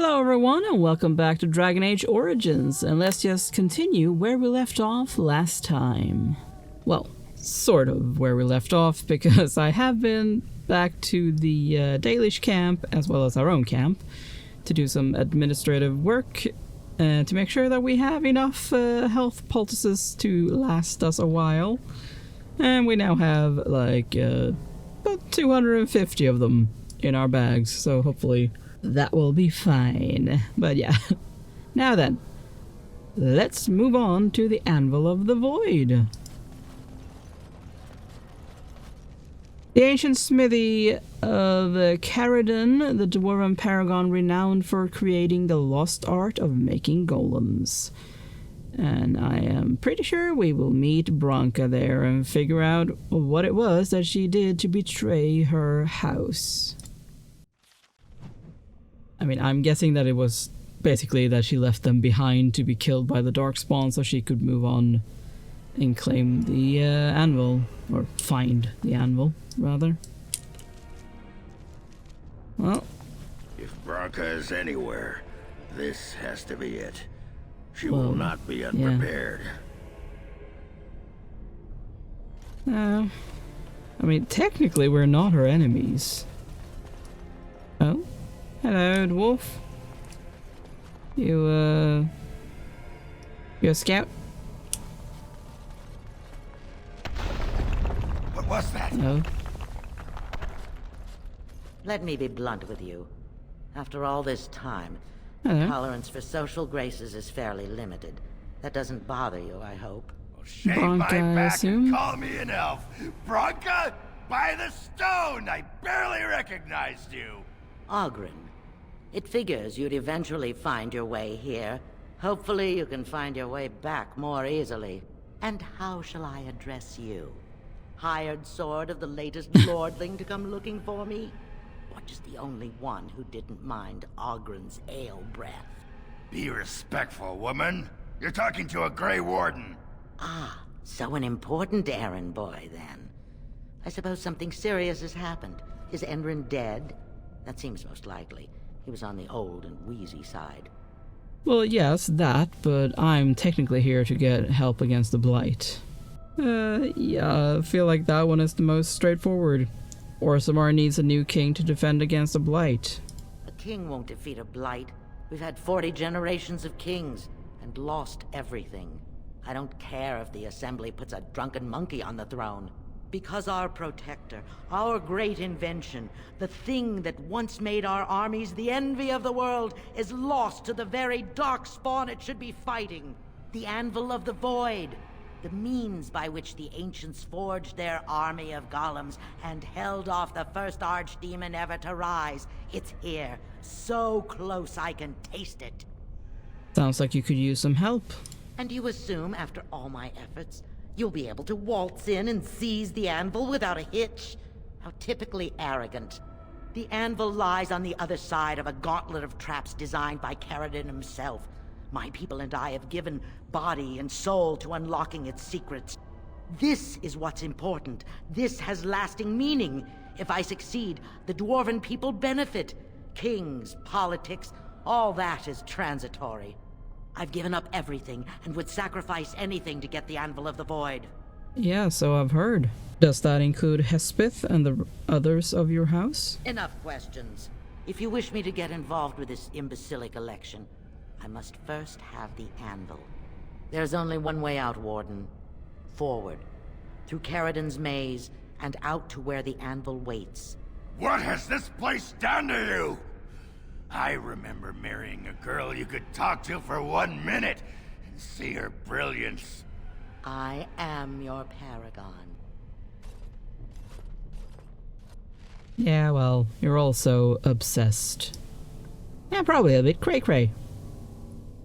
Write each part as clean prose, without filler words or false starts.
Hello everyone and welcome back to Dragon Age Origins, and let's just continue where we left off last time. Well, sort of where we left off, because I have been back to the Dalish camp as well as our own camp to do some administrative work to make sure that we have enough health poultices to last us a while. And we now have like about 250 of them in our bags, so hopefully that will be fine. But yeah. Now then, let's move on to the Anvil of the Void. The ancient smithy of Caridon, the dwarven paragon renowned for creating the lost art of making golems. And I am pretty sure we will meet Branka there and figure out what it was that she did to betray her house. I mean, I'm guessing that it was basically that she left them behind to be killed by the Darkspawn so she could move on and claim the anvil, or find the anvil, rather. Well, if Branka is anywhere, this has to be it. She will not be unprepared. I mean, technically we're not her enemies. Oh? Hello, dwarf. You a scout? What was that? No. Let me be blunt with you. After all this time, Hello. tolerance for social graces is fairly limited. That doesn't bother you, I hope. Well, shave Branka, my I back assume? and call me an elf. Branka, by the stone! I barely recognized you. Ogren. It figures you'd eventually find your way here. Hopefully you can find your way back more easily. And how shall I address you? Hired sword of the latest lordling to come looking for me? Or just the only one who didn't mind Ogren's ale breath? Be respectful, woman. You're talking to a Grey Warden. Ah, so an important errand boy, then. I suppose something serious has happened. Is Endrin dead? That seems most likely. He was on the old and wheezy side. Well, yes, that, but I'm technically here to get help against the Blight. Yeah, I feel like that one is the most straightforward. Orzammar needs a new king to defend against the Blight. A king won't defeat a blight. We've had 40 generations of kings, and lost everything. I don't care if the Assembly puts a drunken monkey on the throne. Because our protector, our great invention, the thing that once made our armies the envy of the world, is lost to the very Darkspawn it should be fighting. The Anvil of the Void. The means by which the ancients forged their army of golems and held off the first archdemon ever to rise. It's here, so close I can taste it. Sounds like you could use some help. And you assume, after all my efforts, you'll be able to waltz in and seize the anvil without a hitch? How typically arrogant. The anvil lies on the other side of a gauntlet of traps designed by Caridon himself. My people and I have given body and soul to unlocking its secrets. This is what's important. This has lasting meaning. If I succeed, the Dwarven people benefit. Kings, politics, all that is transitory. I've given up everything and would sacrifice anything to get the Anvil of the Void. Yeah, so I've heard. Does that include Hespith and the others of your house? Enough questions. If you wish me to get involved with this imbecilic election, I must first have the Anvil. There's only one way out, Warden. Forward. Through Caridon's maze, and out to where the Anvil waits. What has this place done to you? I remember marrying a girl you could talk to for 1 minute and see her brilliance. I am your paragon. Yeah, well, you're also obsessed. Yeah, probably a bit cray-cray.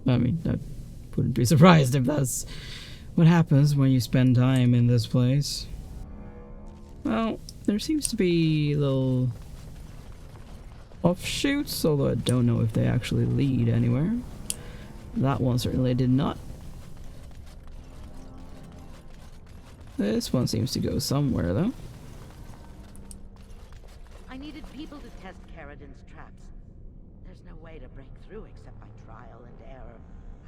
I mean, I wouldn't be surprised if that's what happens when you spend time in this place. Well, there seems to be little offshoots, although I don't know if they actually lead anywhere. That one certainly did not. This one seems to go somewhere, though. I needed people to test Caridon's traps. There's no way to break through except by trial and error.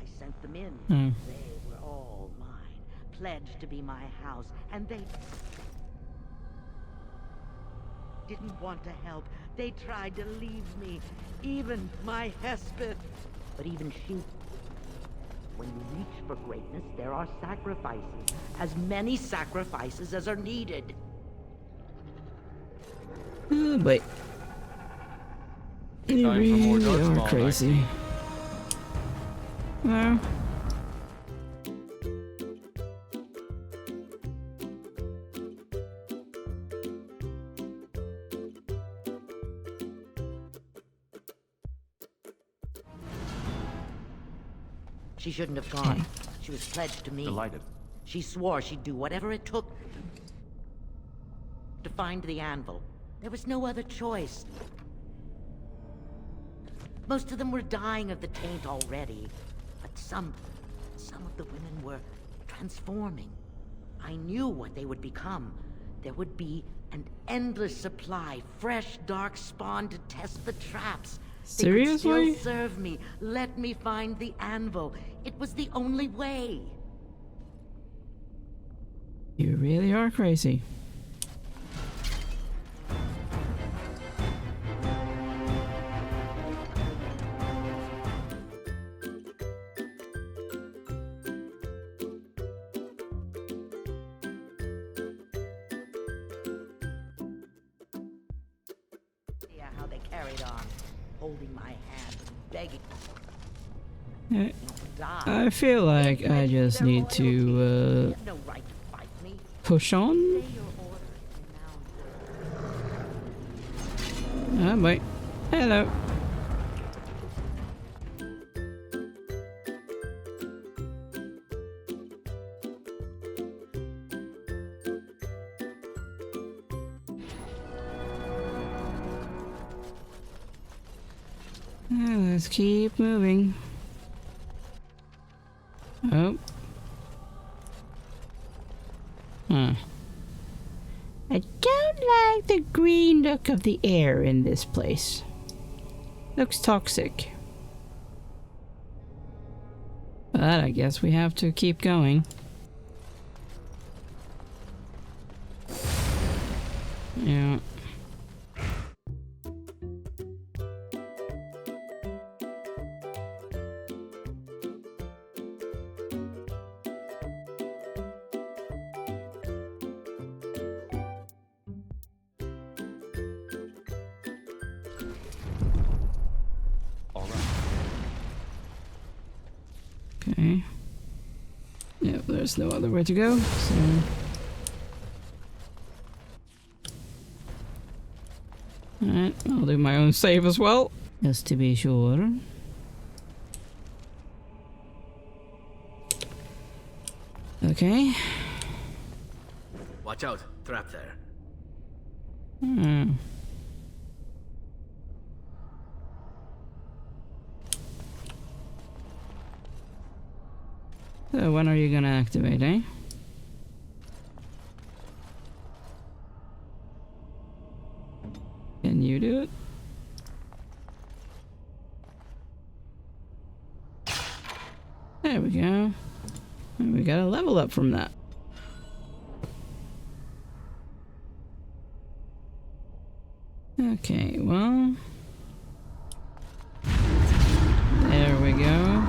I sent them in. Hmm. They were all mine, pledged to be my house, and they didn't want to help. They tried to leave me, even my Hesped. But even she... When you reach for greatness, there are sacrifices. As many sacrifices as are needed. Oh, but you Time for more really dodgeball, are crazy. No. She shouldn't have gone. She was pledged to me. Delighted. She swore she'd do whatever it took to find the anvil. There was no other choice. Most of them were dying of the taint already, but some of the women were transforming. I knew what they would become. There would be an endless supply, fresh dark spawn to test the traps. They could Seriously? still serve me. Let me find the anvil. It was the only way. You really are crazy. Yeah, how they carried on, holding my hand, begging Eh, to die. I feel like I just Their need to loyalty. They have no right to fight me. push on. Say your orders now. Oh boy. Hello. Let's keep moving. Oh. Huh. I don't like the green look of the air in this place. Looks toxic. But I guess we have to keep going. Yeah. All right. Okay. Yep, there's no other way to go, so... Alright, I'll do my own save as well, just to be sure. Okay. Watch out, trap there. Hmm. So when are you gonna activate, eh? Can you do it? There we go. And we got a level up from that. Okay, well... There we go.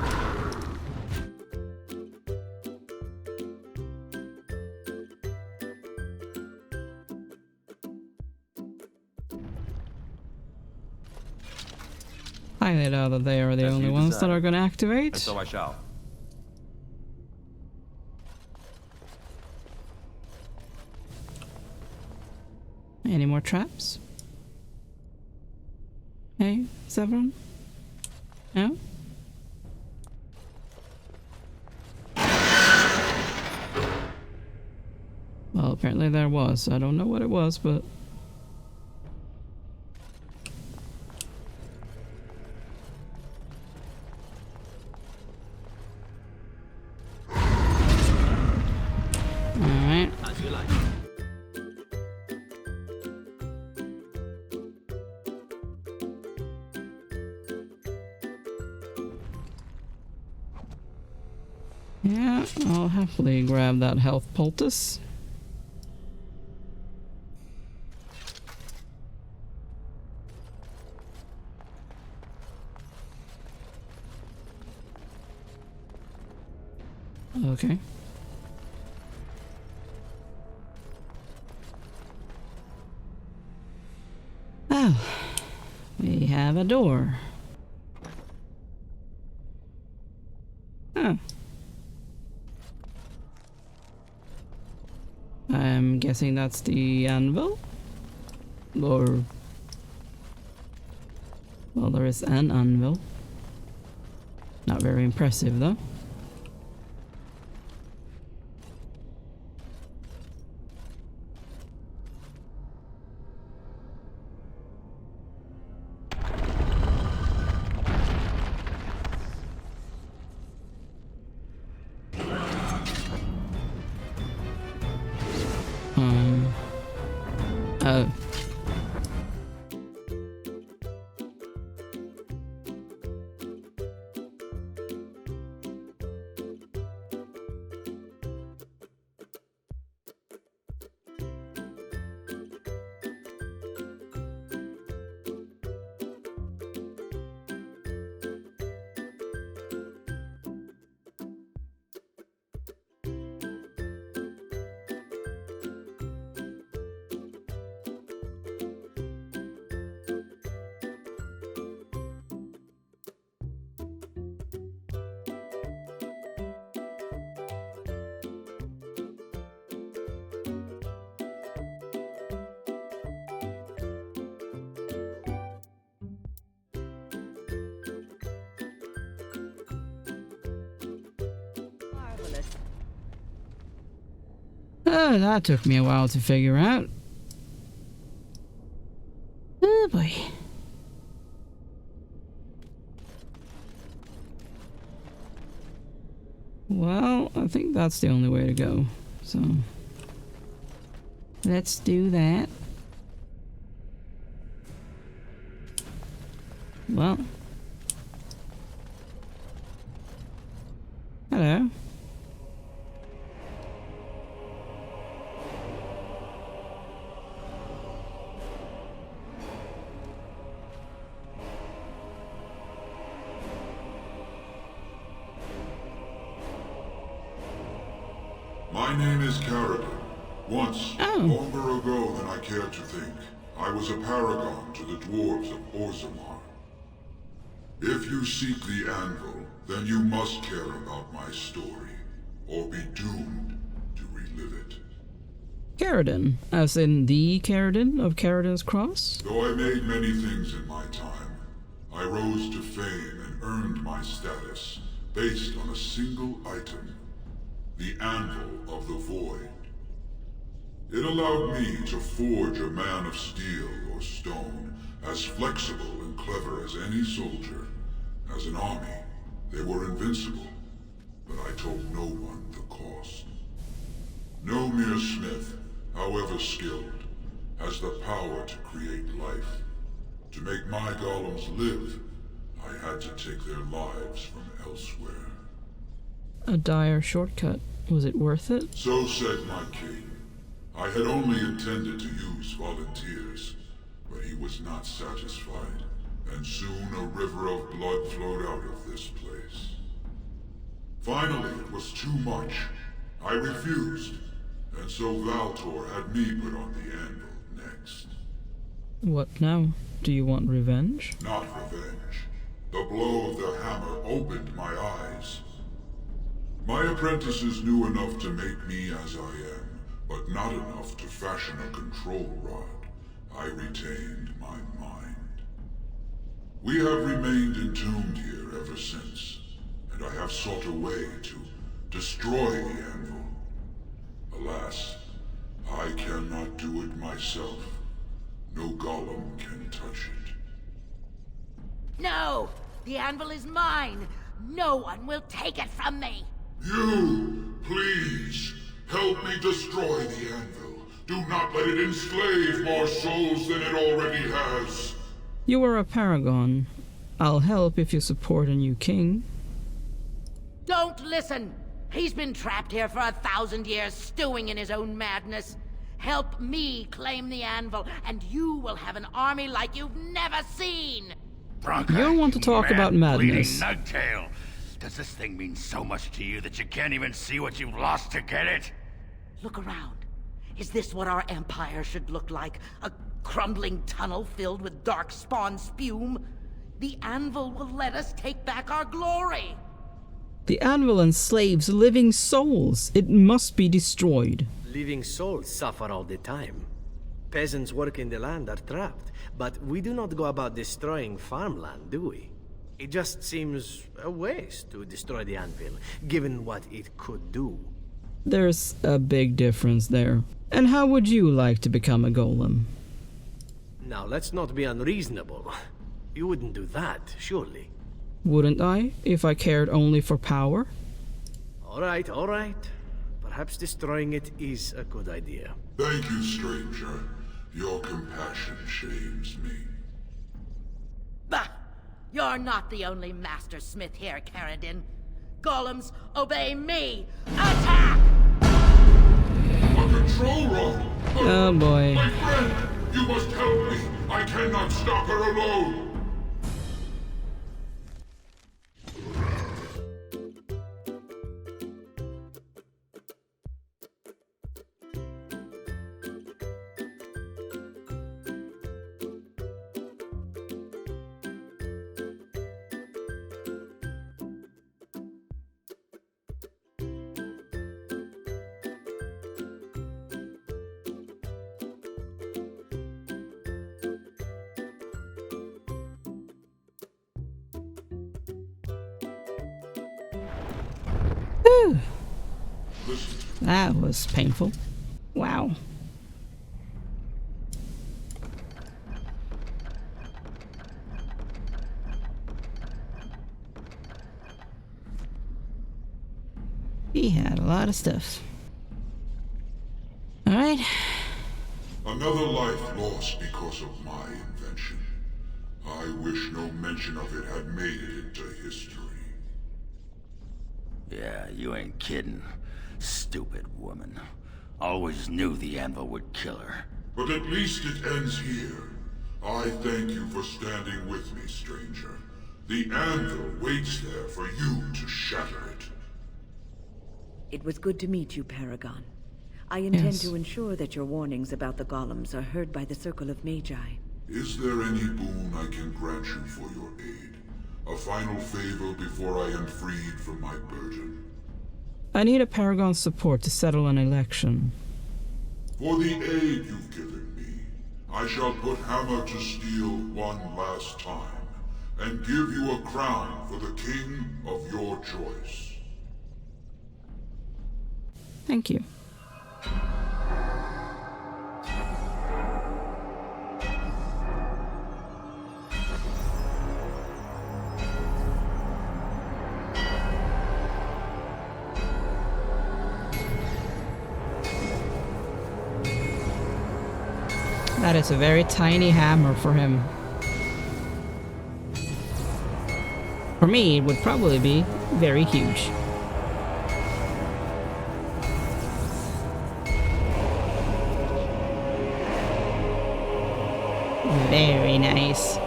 Highlight out that they are the As only you ones that decide. are gonna And activate. so I shall. Any more traps? Hey, Severin? No? Well, apparently there was. I don't know what it was, but... Alright. As you like. Yeah, I'll happily grab that health poultice. Okay. Oh, we have a door. Huh. I'm guessing that's the anvil? Or... well, there is an anvil. Not very impressive, though. Oh. Oh, that took me a while to figure out. Oh boy. Well, I think that's the only way to go. So, let's do that. Well. Hello. My name is Carradine. Once, longer ago than I care to think, I was a paragon to the dwarves of Orzammar. If you seek the anvil, then you must care about my story, or be doomed to relive it. Carradine, as in the Carradine of Carradine's Cross? Though I made many things in my time, I rose to fame and earned my status based on a single item. The Anvil of the Void. It allowed me to forge a man of steel or stone, as flexible and clever as any soldier. As an army, they were invincible, but I told no one the cost. No mere smith, however skilled, has the power to create life. To make my golems live, I had to take their lives from elsewhere. A dire shortcut. Was it worth it? So said my king. I had only intended to use volunteers, but he was not satisfied, and soon a river of blood flowed out of this place. Finally, it was too much. I refused, and so Valtor had me put on the anvil next. What now? Do you want revenge? Not revenge. The blow of the hammer opened my eyes. My apprentices knew enough to make me as I am, but not enough to fashion a control rod. I retained my mind. We have remained entombed here ever since, and I have sought a way to destroy the anvil. Alas, I cannot do it myself. No golem can touch it. No! The anvil is mine! No one will take it from me! You, please, help me destroy the anvil. Do not let it enslave more souls than it already has. You are a paragon. I'll help if you support a new king. Don't listen! He's been trapped here for 1,000 years, stewing in his own madness. Help me claim the anvil, and you will have an army like you've never seen! Branka, You don't want to talk about madness. Bleeding nugtail. Does this thing mean so much to you that you can't even see what you've lost to get it? Look around. Is this what our empire should look like? A crumbling tunnel filled with dark spawn spume? The anvil will let us take back our glory! The anvil enslaves living souls. It must be destroyed. Living souls suffer all the time. Peasants working the land are trapped, but we do not go about destroying farmland, do we? It just seems a waste to destroy the anvil, given what it could do. There's a big difference there. And how would you like to become a golem? Now, let's not be unreasonable. You wouldn't do that, surely. Wouldn't I, if I cared only for power? All right, all right. Perhaps destroying it is a good idea. Thank you, stranger. Your compassion shames me. Bah! You're not the only master smith here, Caradin. Golems, obey me! Attack! A control rod! Oh boy. My friend! You must help me! I cannot stop her alone! Whew. That was painful. Wow. He had a lot of stuff. Alright. Another life lost because of my invention. I wish no mention of it had made it into history. Yeah, you ain't kidding. Stupid woman. Always knew the anvil would kill her. But at least it ends here. I thank you for standing with me, stranger. The anvil waits there for you to shatter it. It was good to meet you, Paragon. I intend Yes. to ensure that your warnings about the golems are heard by the Circle of Magi. Is there any boon I can grant you for your aid? A final favor before I am freed from my burden? I need a Paragon's support to settle an election. For the aid you've given me, I shall put hammer to steel one last time, and give you a crown for the king of your choice. Thank you. That is a very tiny hammer for him. For me, it would probably be very huge. Very nice.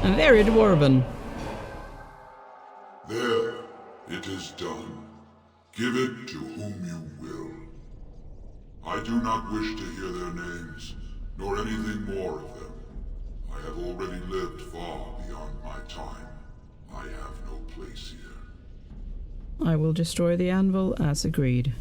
And very dwarven. There, it is done. Give it to whom you will. I do not wish to hear their names, nor anything more of them. I have already lived far beyond my time. I have no place here. I will destroy the anvil as agreed.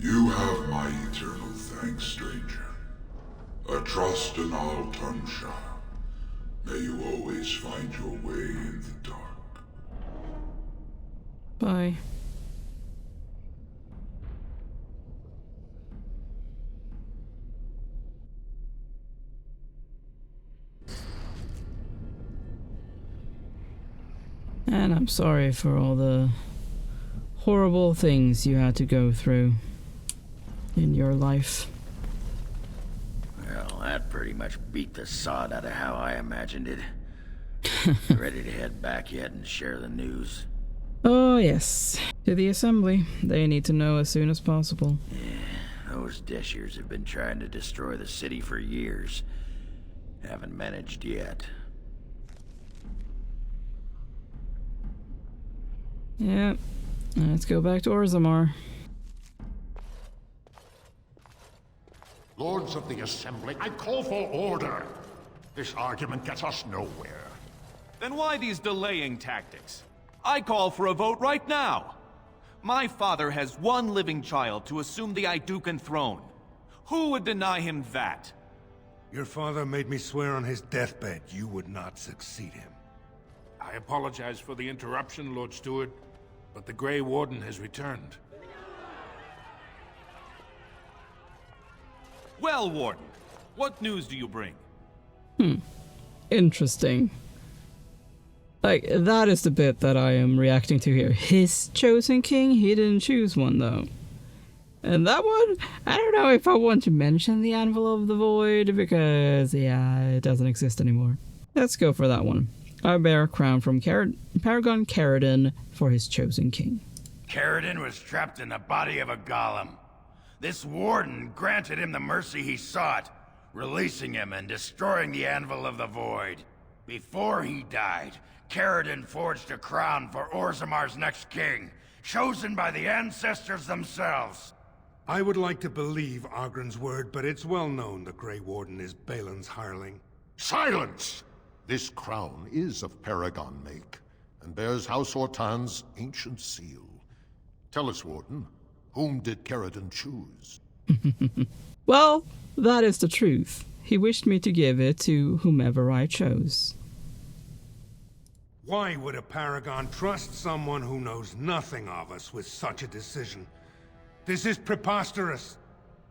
You have my eternal thanks, stranger. A trust in all Tunshire. May you always find your way in the dark. Bye. And I'm sorry for all the horrible things you had to go through in your life. Well, that pretty much beat the sod out of how I imagined it. Ready to head back yet and share the news? Oh, yes. To the assembly. They need to know as soon as possible. Yeah, those Deshirs have been trying to destroy the city for years. Haven't managed yet. Yeah. Let's go back to Orzammar. Lords of the Assembly, I call for order. This argument gets us nowhere. Then why these delaying tactics? I call for a vote right now. My father has one living child to assume the Idukan throne. Who would deny him that? Your father made me swear on his deathbed you would not succeed him. I apologize for the interruption, Lord Steward, but the Grey Warden has returned. Well, Warden, what news do you bring? Interesting. Like, that is the bit that I am reacting to here. His chosen king? He didn't choose one, though. And that one, I don't know if I want to mention the Anvil of the Void, because, yeah, it doesn't exist anymore. Let's go for that one. I bear a crown from Paragon Caridin for his chosen king. Caridin was trapped in the body of a golem. This warden granted him the mercy he sought, releasing him and destroying the Anvil of the Void. Before he died, Caridin forged a crown for Orzammar's next king, chosen by the ancestors themselves. I would like to believe Ogren's word, but it's well known the Grey Warden is Balin's hireling. Silence! This crown is of Paragon make, and bears House Hortan's ancient seal. Tell us, Warden, whom did Caridin choose? Well, that is the truth. He wished me to give it to whomever I chose. Why would a Paragon trust someone who knows nothing of us with such a decision? This is preposterous.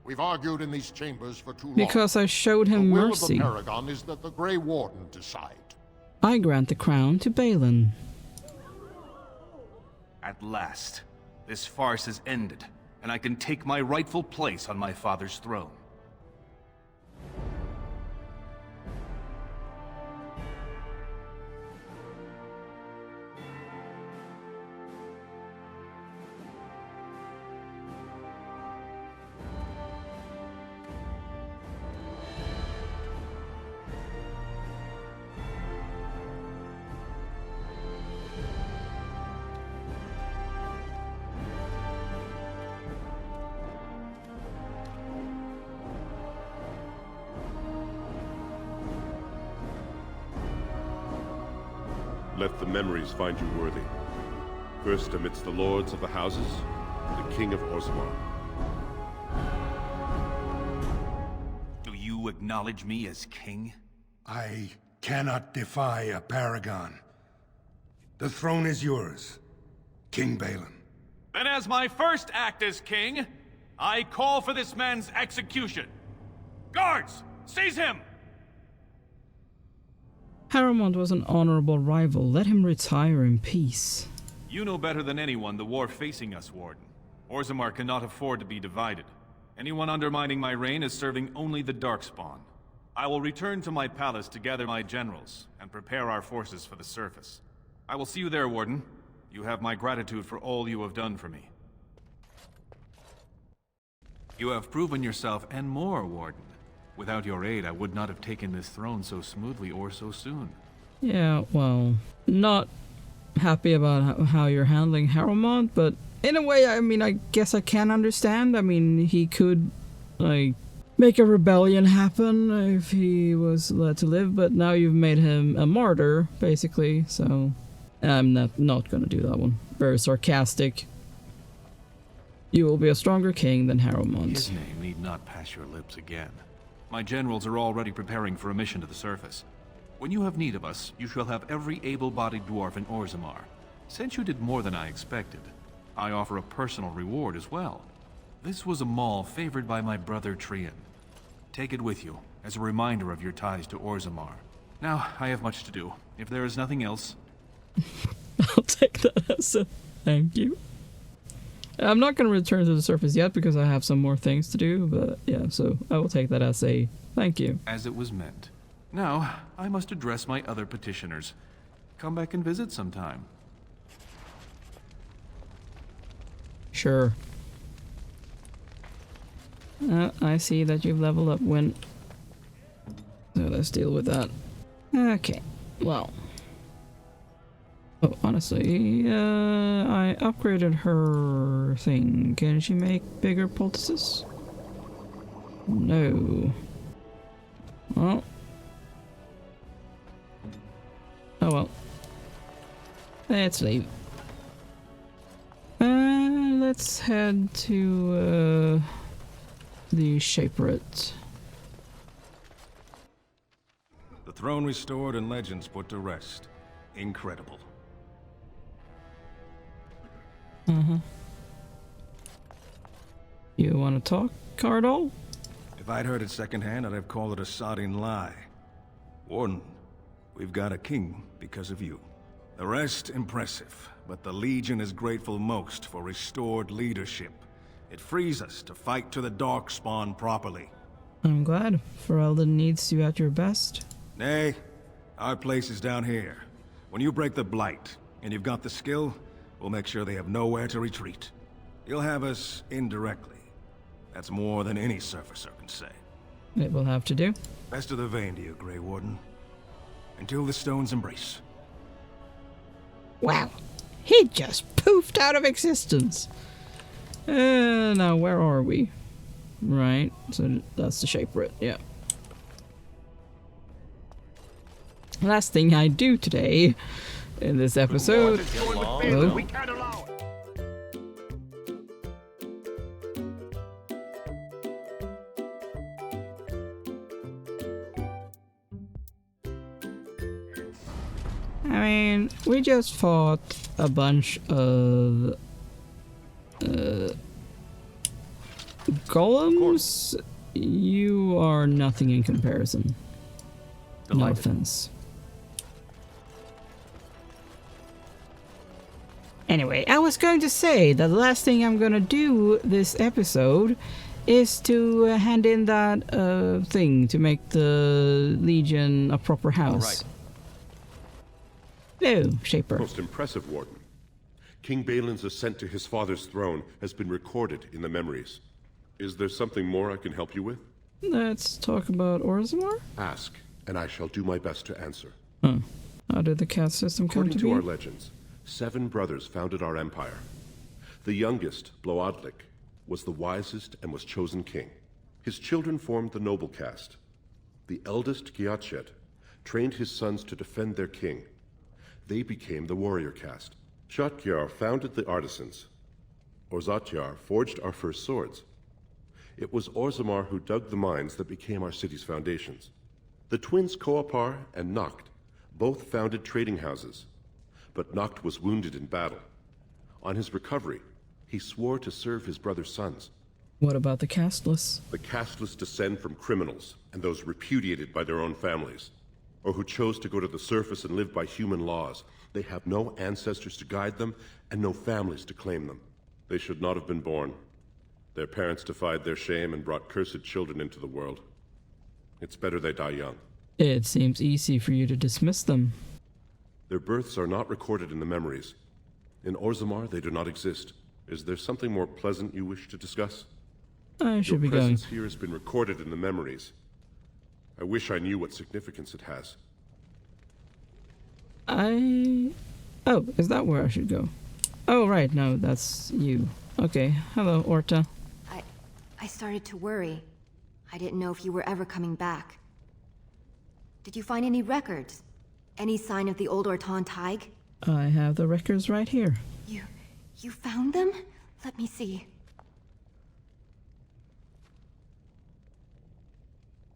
We've argued in these chambers for too long. Because I showed him the will mercy. of the Paragon is that the Grey Warden decide. I grant the crown to Balin. At last, this farce is ended, and I can take my rightful place on my father's throne. Let the memories find you worthy. First amidst the lords of the houses, the King of Orzammar. Do you acknowledge me as king? I cannot defy a Paragon. The throne is yours, King Balin. Then as my first act as king, I call for this man's execution. Guards, seize him! Haramond was an honorable rival. Let him retire in peace. You know better than anyone the war facing us, Warden. Orzammar cannot afford to be divided. Anyone undermining my reign is serving only the Darkspawn. I will return to my palace to gather my generals and prepare our forces for the surface. I will see you there, Warden. You have my gratitude for all you have done for me. You have proven yourself and more, Warden. Without your aid, I would not have taken this throne so smoothly or so soon. Yeah, well, not happy about how you're handling Haramond, but in a way, I mean, I guess I can understand. I mean, he could, like, make a rebellion happen if he was let to live, but now you've made him a martyr, basically, so I'm not gonna do that one. Very sarcastic. You will be a stronger king than Haramond. His name need not pass your lips again. My generals are already preparing for a mission to the surface. When you have need of us, you shall have every able-bodied dwarf in Orzammar. Since you did more than I expected, I offer a personal reward as well. This was a mall favored by my brother Trian. Take it with you, as a reminder of your ties to Orzammar. Now, I have much to do. If there is nothing else... I'll take that as a thank you. I'm not going to return to the surface yet because I have some more things to do, but yeah, so I will take that as a thank you. As it was meant. Now, I must address my other petitioners. Come back and visit sometime. Sure. I see that you've leveled up, Win. So let's deal with that. Okay, well. Oh, honestly, I upgraded her thing. Can she make bigger poultices? No. Well. Oh well. Let's leave. Let's head to, the Shaperate. The throne restored and legends put to rest. Incredible. You want to talk, Cardall? If I'd heard it secondhand, I'd have called it a sodding lie. Warden, we've got a king because of you. The rest, impressive, but the Legion is grateful most for restored leadership. It frees us to fight to the Darkspawn properly. I'm glad. Ferelden needs you at your best. Nay, our place is down here. When you break the Blight, and you've got the skill, we'll make sure they have nowhere to retreat. You'll have us indirectly. That's more than any surfacer can say. It will have to do. Best of the vein to you, Grey Warden. Until the stones embrace. Wow. He just poofed out of existence. Now where are we? Right, so that's the Shaperate, yeah. Last thing I do today in this episode. Oh. I mean, we just fought a bunch of golems. You are nothing in comparison. No offense. Anyway, I was going to say that the last thing I'm gonna do this episode is to hand in that thing to make the Legion a proper house. Hello, Shaper. Most impressive, Warden. King Balin's ascent to his father's throne has been recorded in the memories. Is there something more I can help you with? Let's talk about Orzammar. Ask, and I shall do my best to answer. How did the caste system come According to to be? our legends, 7 brothers founded our empire. The youngest, Bloadlik, was the wisest and was chosen king. His children formed the noble caste. The eldest, Giachet, trained his sons to defend their king. They became the warrior caste. Shotgyar founded the artisans. Orzatyar forged our first swords. It was Orzammar who dug the mines that became our city's foundations. The twins Koapar and Noct both founded trading houses, but Noct was wounded in battle. On his recovery, he swore to serve his brother's sons. What about the casteless? The casteless descend from criminals and those repudiated by their own families, or who chose to go to the surface and live by human laws. They have no ancestors to guide them and no families to claim them. They should not have been born. Their parents defied their shame and brought cursed children into the world. It's better they die young. It seems easy for you to dismiss them. Their births are not recorded in the memories. In Orzammar, they do not exist. Is there something more pleasant you wish to discuss? I should be Your going. presence here has been recorded in the memories. I wish I knew what significance it has. Oh, is that where I should go? Oh, right, no, that's you. Okay, hello, Orta. I started to worry. I didn't know if you were ever coming back. Did you find any records? Any sign of the old Ortan Tig? I have the records right here. You found them? Let me see.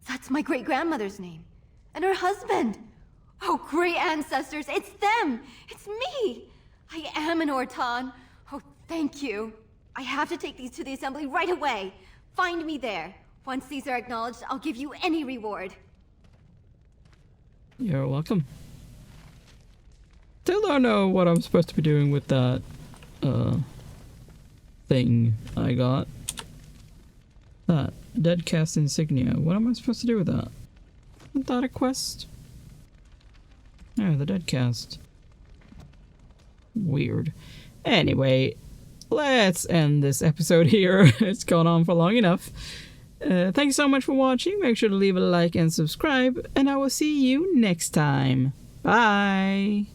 That's my great-grandmother's name. And her husband! Oh, great ancestors, it's them! It's me! I am an Ortan. Oh, thank you. I have to take these to the assembly right away. Find me there. Once these are acknowledged, I'll give you any reward. You're welcome. Still don't know what I'm supposed to be doing with that, thing I got. That dead cast insignia. What am I supposed to do with that? Isn't that a quest? Oh, the dead cast. Weird. Anyway, let's end this episode here. It's gone on for long enough. Thanks so much for watching. Make sure to leave a like and subscribe, and I will see you next time. Bye!